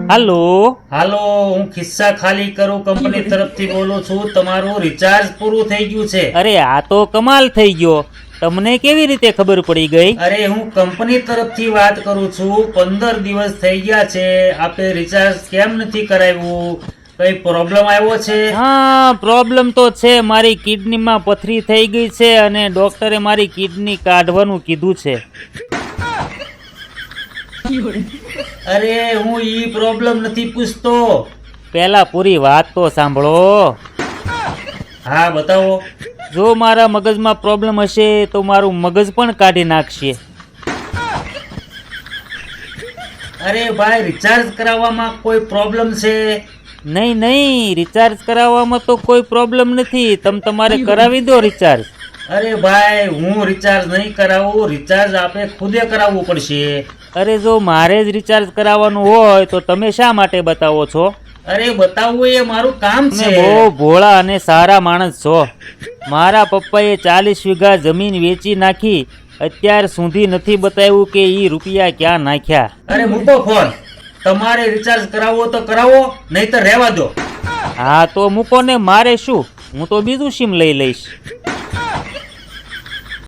હાલો હાલો, હું ખિસ્સા ખાલી કરું કંપની તરફથી બોલું છું. તમારું રિચાર્જ પૂરું થઈ ગયું છે. અરે આ તો કમાલ થઈ ગયો. તમને કેવી રીતે ખબર પડી ગઈ? અરે હું કંપની તરફથી વાત કરું છું. 15 દિવસ થઈ ગયા છે. આપે રિચાર્જ કેમ નથી કરાવ્યું? કઈ પ્રોબ્લેમ આવ્યો છે? હા, પ્રોબ્લેમ તો છે. મારી કિડનીમાં પથરી થઈ ગઈ છે અને ડોક્ટરે મારી કિડની કાઢવાનું કીધું છે. અરે હું ઈ પ્રોબ્લેમ નથી પૂછતો. પહેલા પૂરી વાત તો સાંભળો. હા, બતાવો. જો મારા મગજમાં પ્રોબ્લેમ હશે તો મારું મગજ પણ કાઢી નાખશે. અરે ભાઈ, રિચાર્જ કરાવવામાં કોઈ પ્રોબ્લેમ છે? નહીં, રિચાર્જ કરાવવામાં તો કોઈ પ્રોબ્લેમ નથી. તમારે કરાવી દો રિચાર્જ. અરે ભાઈ, હું રિચાર્જ નહીં કરાવું. રિચાર્જ આપે ખુદે કરાવવું પડશે. અરે જો મારે જ રિચાર્જ કરાવવાનું હોય તો તમે શા માટે બતાવો છો? અરે બતાવવું એ મારું કામ તમે છે. બહુ ભોળા અને સારા માણસ છો. મારા પપ્પાએ 40 વીઘા જમીન વેચી નાખી, અત્યાર સુધી નથી બતાવ્યું કે ઈ રૂપિયા ક્યાં નાખ્યા. અરે મૂકો ફોન. તમારે રિચાર્જ કરાવવો તો કરાવો, નહીં તો રહેવા દો. હા તો મૂકો ને, મારે શું? હું તો બીજું સિમ લઈ લઈશ.